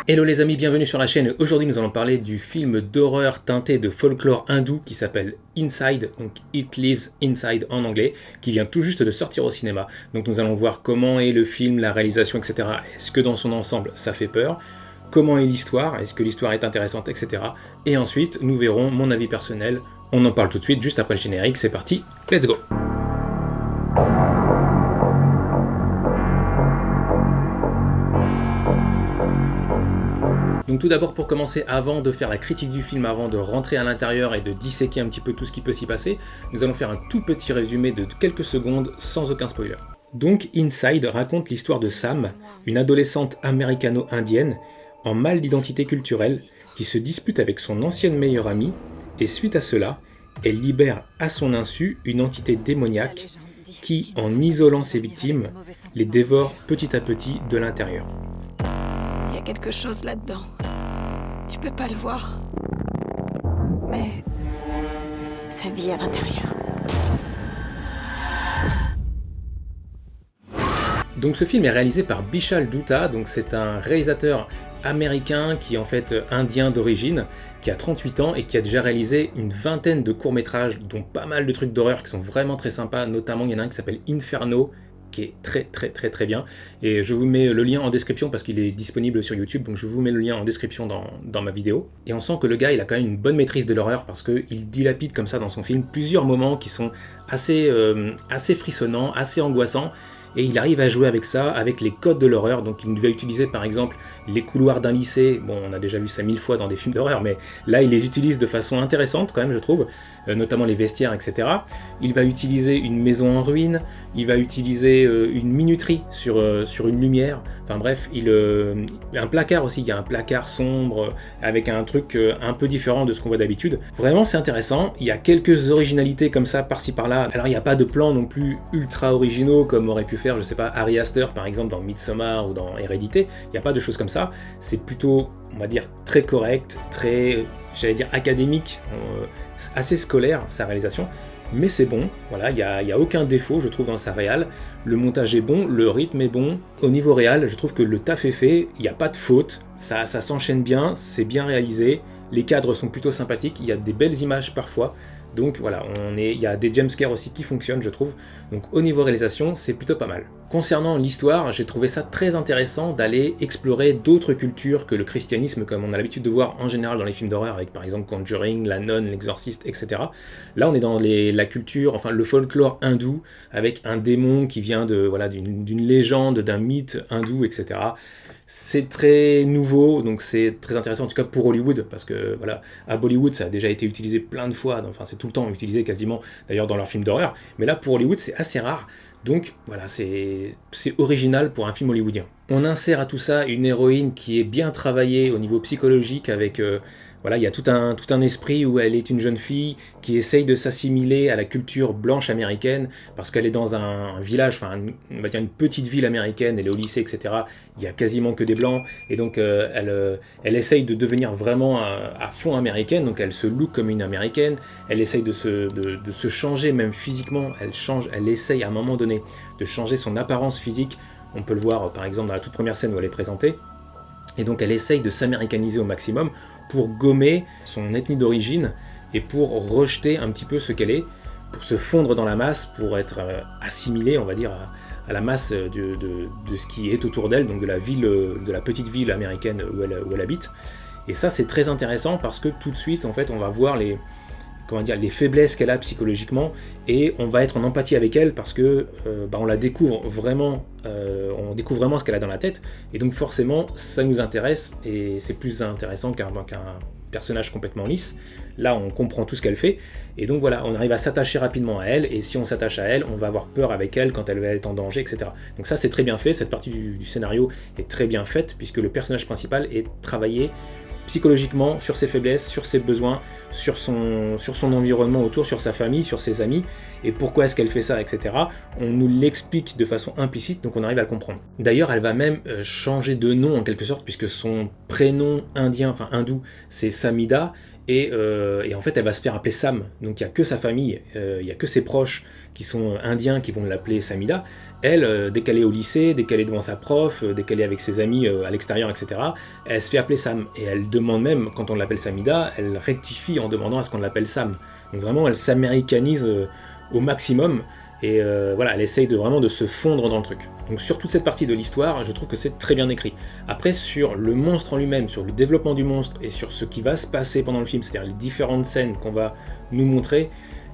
Hello les amis, bienvenue sur la chaîne. Aujourd'hui nous allons parler du film d'horreur teinté de folklore hindou qui s'appelle Inside, donc It Lives Inside en anglais, qui vient tout juste de sortir au cinéma. Donc nous allons voir comment est le film, la réalisation, etc. Est-ce que dans son ensemble ça fait peur? Comment est l'histoire? Est-ce que l'histoire est intéressante, etc. Et ensuite nous verrons mon avis personnel. On en parle tout de suite, juste après le générique. C'est parti, let's go! Donc tout d'abord, pour commencer, avant de faire la critique du film, avant de rentrer à l'intérieur et de disséquer un petit peu tout ce qui peut s'y passer, nous allons faire un tout petit résumé de quelques secondes sans aucun spoiler. Donc Inside raconte l'histoire de Sam, une adolescente américano-indienne en mal d'identité culturelle qui se dispute avec son ancienne meilleure amie et suite à cela, elle libère à son insu une entité démoniaque qui, en isolant ses victimes, les dévore petit à petit de l'intérieur. Il y a quelque chose là-dedans. Tu peux pas le voir. Mais ça vit à l'intérieur. Donc ce film est réalisé par Bishal Dutta, donc c'est un réalisateur américain qui est en fait indien d'origine, qui a 38 ans et qui a déjà réalisé une vingtaine de courts-métrages, dont pas mal de trucs d'horreur qui sont vraiment très sympas, notamment il y en a un qui s'appelle Inferno, qui est très bien, et je vous mets le lien en description parce qu'il est disponible sur YouTube, donc je vous mets le lien en description dans ma vidéo. Et on sent que le gars il a quand même une bonne maîtrise de l'horreur parce qu'il dilapide comme ça dans son film plusieurs moments qui sont assez frissonnants, assez angoissants, et il arrive à jouer avec ça, avec les codes de l'horreur. Donc il va utiliser par exemple les couloirs d'un lycée, bon on a déjà vu ça 1000 fois dans des films d'horreur, mais là il les utilise de façon intéressante quand même je trouve, notamment les vestiaires, etc. Il va utiliser une maison en ruine, il va utiliser une minuterie sur une lumière, enfin bref, un placard aussi, il y a un placard sombre avec un truc un peu différent de ce qu'on voit d'habitude. Vraiment c'est intéressant, il y a quelques originalités comme ça par-ci par-là. Alors il n'y a pas de plans non plus ultra originaux comme aurait pu faire, je sais pas, Ari Aster par exemple dans Midsommar ou dans Hérédité, il n'y a pas de choses comme ça, c'est plutôt, on va dire, très correct, très, j'allais dire académique, assez scolaire sa réalisation, mais c'est bon, voilà, il y a aucun défaut je trouve dans sa réal, le montage est bon, le rythme est bon, au niveau réal je trouve que le taf est fait, il n'y a pas de faute, ça s'enchaîne bien, c'est bien réalisé, les cadres sont plutôt sympathiques, il y a des belles images parfois, donc voilà, il y a des jumpscares aussi qui fonctionnent je trouve, donc au niveau réalisation c'est plutôt pas mal. Concernant l'histoire, j'ai trouvé ça très intéressant d'aller explorer d'autres cultures que le christianisme comme on a l'habitude de voir en général dans les films d'horreur avec par exemple Conjuring, La Nonne, L'Exorciste, etc. Là on est dans la culture, enfin le folklore hindou avec un démon qui vient d'une légende, d'un mythe hindou, etc. C'est très nouveau, donc c'est très intéressant en tout cas pour Hollywood, parce que voilà, à Bollywood ça a déjà été utilisé plein de fois, enfin c'est tout le temps utilisé quasiment d'ailleurs dans leurs films d'horreur, mais là pour Hollywood c'est assez rare, donc voilà, c'est original pour un film hollywoodien. On insère à tout ça une héroïne qui est bien travaillée au niveau psychologique avec... Voilà, il y a tout un esprit où elle est une jeune fille qui essaye de s'assimiler à la culture blanche américaine parce qu'elle est dans un village, enfin on va dire une petite ville américaine, elle est au lycée, etc. Il y a quasiment que des blancs et donc elle essaye de devenir vraiment à fond américaine, donc elle se look comme une américaine, elle essaye de se changer même physiquement, elle essaye à un moment donné de changer son apparence physique, on peut le voir par exemple dans la toute première scène où elle est présentée. Et donc elle essaye de s'américaniser au maximum pour gommer son ethnie d'origine et pour rejeter un petit peu ce qu'elle est, pour se fondre dans la masse, pour être assimilée, on va dire, à la masse de ce qui est autour d'elle, donc de la petite ville américaine où elle habite. Et ça c'est très intéressant parce que tout de suite en fait on va voir les faiblesses qu'elle a psychologiquement et on va être en empathie avec elle parce que on la découvre vraiment, on découvre vraiment ce qu'elle a dans la tête et donc forcément ça nous intéresse et c'est plus intéressant qu'un personnage complètement lisse. Là on comprend tout ce qu'elle fait et donc voilà, on arrive à s'attacher rapidement à elle et si on s'attache à elle, on va avoir peur avec elle quand elle va être en danger, etc. Donc ça c'est très bien fait, cette partie du scénario est très bien faite puisque le personnage principal est travaillé psychologiquement, sur ses faiblesses, sur ses besoins, sur son environnement autour, sur sa famille, sur ses amis, et pourquoi est-ce qu'elle fait ça, etc. On nous l'explique de façon implicite, donc on arrive à le comprendre. D'ailleurs, elle va même changer de nom en quelque sorte, puisque son prénom indien, enfin hindou, c'est Samida, Et en fait, elle va se faire appeler Sam. Donc il n'y a que sa famille, il n'y a que ses proches qui sont indiens qui vont l'appeler Samida. Elle, dès qu'elle est au lycée, dès qu'elle est devant sa prof, dès qu'elle est avec ses amis à l'extérieur, etc., elle se fait appeler Sam. Et elle demande même, quand on l'appelle Samida, elle rectifie en demandant à ce qu'on l'appelle Sam. Donc vraiment, elle s'américanise au maximum. Et voilà, elle essaye vraiment de se fondre dans le truc. Donc sur toute cette partie de l'histoire, je trouve que c'est très bien écrit. Après, sur le monstre en lui-même, sur le développement du monstre et sur ce qui va se passer pendant le film, c'est-à-dire les différentes scènes qu'on va nous montrer,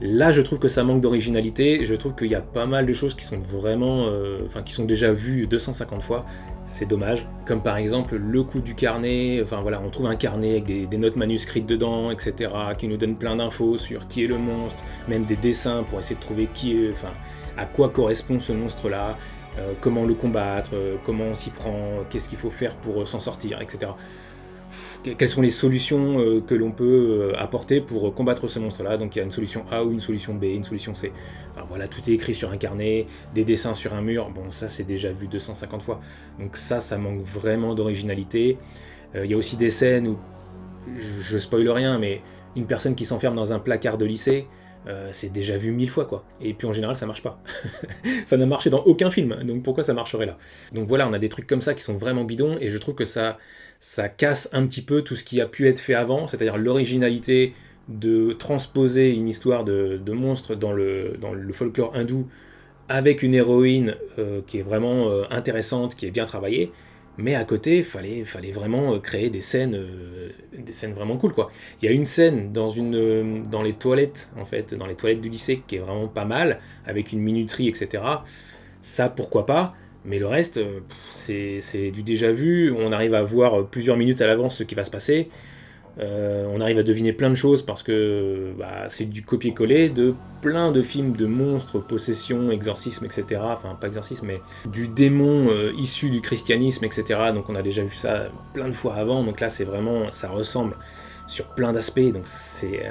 là je trouve que ça manque d'originalité. Je trouve qu'il y a pas mal de choses qui sont vraiment... qui sont déjà vues 250 fois. C'est dommage. Comme par exemple le coup du carnet, enfin voilà, on trouve un carnet avec des notes manuscrites dedans, etc., qui nous donnent plein d'infos sur qui est le monstre, même des dessins pour essayer de trouver à quoi correspond ce monstre-là, comment le combattre, comment on s'y prend, qu'est-ce qu'il faut faire pour s'en sortir, etc. Quelles sont les solutions que l'on peut apporter pour combattre ce monstre-là. Donc il y a une solution A ou une solution B, une solution C. Alors voilà, tout est écrit sur un carnet, des dessins sur un mur. Bon, ça c'est déjà vu 250 fois. Donc ça manque vraiment d'originalité. Il y a aussi des scènes où, je spoil rien, mais une personne qui s'enferme dans un placard de lycée, c'est déjà vu 1000 fois, quoi. Et puis en général, ça marche pas. Ça n'a marché dans aucun film, donc pourquoi ça marcherait là? Donc voilà, on a des trucs comme ça qui sont vraiment bidons, et je trouve que ça casse un petit peu tout ce qui a pu être fait avant, c'est-à-dire l'originalité de transposer une histoire de monstre dans le folklore hindou avec une héroïne qui est vraiment intéressante, qui est bien travaillée. Mais à côté, fallait vraiment créer des scènes vraiment cool, quoi. Il y a une scène dans les toilettes, en fait, dans les toilettes du lycée, qui est vraiment pas mal, avec une minuterie, etc. Ça, pourquoi pas, mais le reste, c'est du déjà vu. On arrive à voir plusieurs minutes à l'avance ce qui va se passer. On arrive à deviner plein de choses parce que c'est du copier-coller de plein de films de monstres, possession, exorcisme, etc. Enfin, pas exorcisme, mais du démon issu du christianisme, etc. Donc on a déjà vu ça plein de fois avant. Donc là, c'est vraiment, ça ressemble sur plein d'aspects. Donc c'est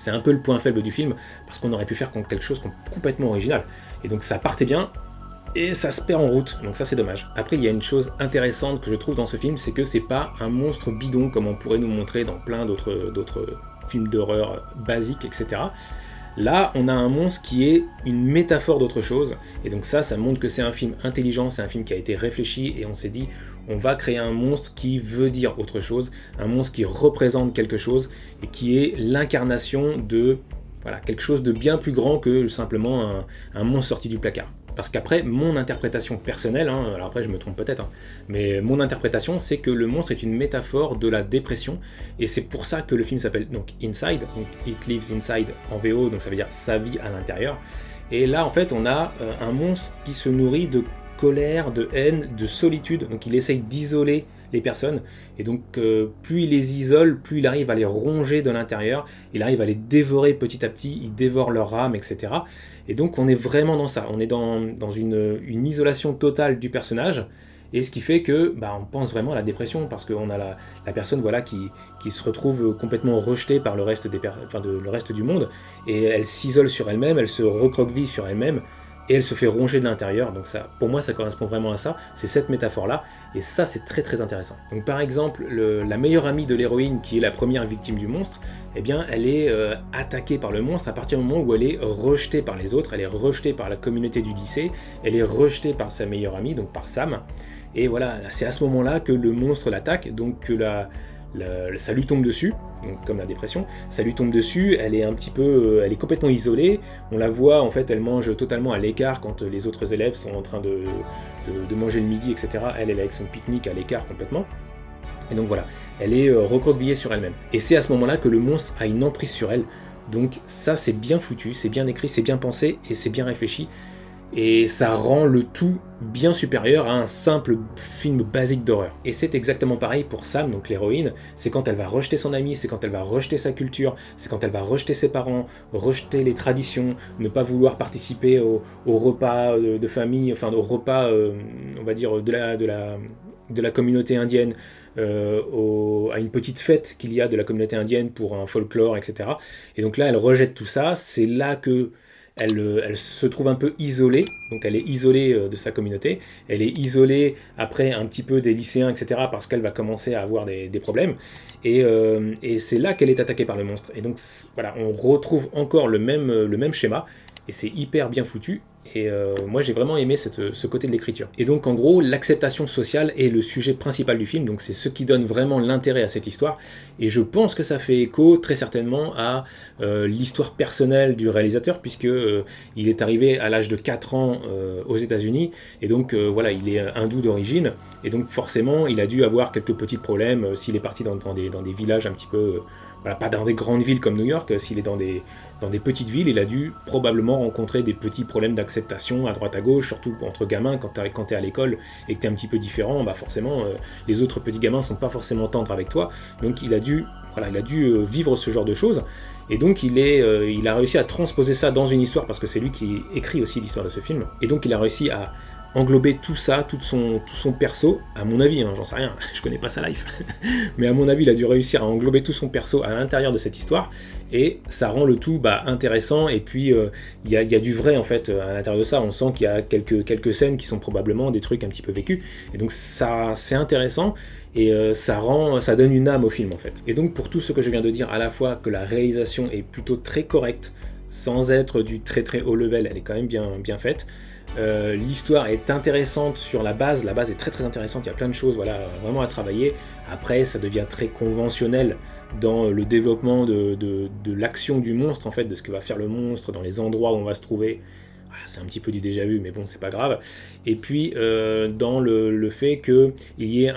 un peu le point faible du film parce qu'on aurait pu faire quelque chose de complètement original. Et donc ça partait bien. Et ça se perd en route, donc ça c'est dommage. Après, il y a une chose intéressante que je trouve dans ce film, c'est que c'est pas un monstre bidon comme on pourrait nous montrer dans plein d'autres films d'horreur basiques, etc. Là, on a un monstre qui est une métaphore d'autre chose, et donc ça montre que c'est un film intelligent, c'est un film qui a été réfléchi, et on s'est dit, on va créer un monstre qui veut dire autre chose, un monstre qui représente quelque chose, et qui est l'incarnation de quelque chose de bien plus grand que simplement un monstre sorti du placard. Parce qu'après, mon interprétation personnelle, alors après je me trompe peut-être, mais mon interprétation, c'est que le monstre est une métaphore de la dépression, et c'est pour ça que le film s'appelle donc Inside, donc It Lives Inside en VO, donc ça veut dire sa vie à l'intérieur. Et là, en fait, on a un monstre qui se nourrit de colère, de haine, de solitude, donc il essaye d'isoler les personnes, et donc plus il les isole, plus il arrive à les ronger de l'intérieur, il arrive à les dévorer petit à petit, il dévore leur âme, etc. Et donc on est vraiment dans ça, on est dans une isolation totale du personnage, et ce qui fait que on pense vraiment à la dépression, parce qu'on a la personne qui se retrouve complètement rejetée par le reste, le reste du monde, et elle s'isole sur elle-même, elle se recroqueville sur elle-même, et elle se fait ronger de l'intérieur. Donc ça, pour moi, ça correspond vraiment à ça, c'est cette métaphore-là, et ça, c'est très très intéressant. Donc par exemple, la meilleure amie de l'héroïne, qui est la première victime du monstre, eh bien, elle est attaquée par le monstre à partir du moment où elle est rejetée par les autres, elle est rejetée par la communauté du lycée, elle est rejetée par sa meilleure amie, donc par Sam, et voilà, c'est à ce moment-là que le monstre l'attaque, donc que ça lui tombe dessus, donc comme la dépression, ça lui tombe dessus, elle est complètement isolée, on la voit, en fait, elle mange totalement à l'écart quand les autres élèves sont en train de manger le midi, etc. Elle est avec son pique-nique à l'écart complètement, et donc voilà, elle est recroquevillée sur elle-même. Et c'est à ce moment-là que le monstre a une emprise sur elle, donc ça c'est bien foutu, c'est bien écrit, c'est bien pensé, et c'est bien réfléchi, et ça rend le tout bien supérieur à un simple film basique d'horreur. Et c'est exactement pareil pour Sam, donc l'héroïne, c'est quand elle va rejeter son ami, c'est quand elle va rejeter sa culture, c'est quand elle va rejeter ses parents, rejeter les traditions, ne pas vouloir participer au repas de famille, enfin au repas, on va dire, de la communauté indienne, à une petite fête qu'il y a de la communauté indienne pour un folklore, etc. Et donc là, elle rejette tout ça, c'est là que elle se trouve un peu isolée, donc elle est isolée de sa communauté, elle est isolée après un petit peu des lycéens, etc., parce qu'elle va commencer à avoir des problèmes, et c'est là qu'elle est attaquée par le monstre. Et donc voilà, on retrouve encore le même schéma, et c'est hyper bien foutu. Et moi j'ai vraiment aimé ce côté de l'écriture. Et donc en gros, l'acceptation sociale est le sujet principal du film, donc c'est ce qui donne vraiment l'intérêt à cette histoire. Et je pense que ça fait écho très certainement à l'histoire personnelle du réalisateur, puisque il est arrivé à l'âge de 4 ans aux États-Unis, et donc voilà, il est hindou d'origine, et donc forcément il a dû avoir quelques petits problèmes s'il est parti dans des villages un petit peu... voilà, pas dans des grandes villes comme New York, s'il est dans des petites villes, il a dû probablement rencontrer des petits problèmes d'acceptation à droite à gauche, surtout entre gamins, quand t'es à l'école et que t'es un petit peu différent, bah forcément, les autres petits gamins sont pas forcément tendres avec toi, donc il a dû vivre ce genre de choses, et donc il a réussi à transposer ça dans une histoire, parce que c'est lui qui écrit aussi l'histoire de ce film, et donc il a réussi à englober tout ça, tout son perso, à mon avis, j'en sais rien, je connais pas sa life, mais à mon avis, il a dû réussir à englober tout son perso à l'intérieur de cette histoire, et ça rend le tout intéressant, et puis il y a du vrai en fait à l'intérieur de ça, on sent qu'il y a quelques scènes qui sont probablement des trucs un petit peu vécus, et donc ça c'est intéressant, et ça donne une âme au film en fait. Et donc pour tout ce que je viens de dire, à la fois que la réalisation est plutôt très correcte, sans être du très très haut level, elle est quand même bien faite. L'histoire est intéressante sur la base est très très intéressante, il y a plein de choses vraiment à travailler. Après ça devient très conventionnel dans le développement de l'action du monstre en fait, de ce que va faire le monstre, dans les endroits où on va se trouver. Voilà, c'est un petit peu du déjà vu, mais bon, c'est pas grave. Et puis dans le fait qu'il y ait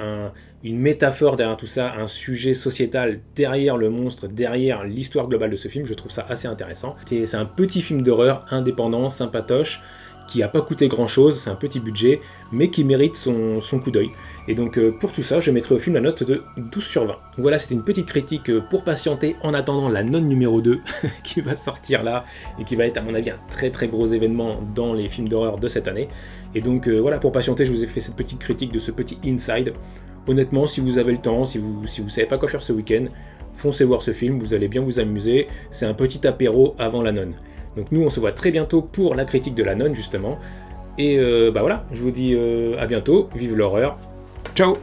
une métaphore derrière tout ça, un sujet sociétal derrière le monstre, derrière l'histoire globale de ce film, je trouve ça assez intéressant. C'est un petit film d'horreur indépendant, sympatoche, qui n'a pas coûté grand chose, c'est un petit budget, mais qui mérite son coup d'œil. Et donc pour tout ça, je mettrai au film la note de 12 sur 20. Donc voilà, c'était une petite critique pour patienter en attendant la nonne numéro 2 qui va sortir là, et qui va être à mon avis un très très gros événement dans les films d'horreur de cette année. Et donc voilà, pour patienter, je vous ai fait cette petite critique de ce petit inside. Honnêtement, si vous avez le temps, si vous savez pas quoi faire ce week-end, foncez voir ce film, vous allez bien vous amuser, c'est un petit apéro avant la nonne. Donc nous on se voit très bientôt pour la critique de la nonne justement, et voilà, je vous dis à bientôt, vive l'horreur, ciao.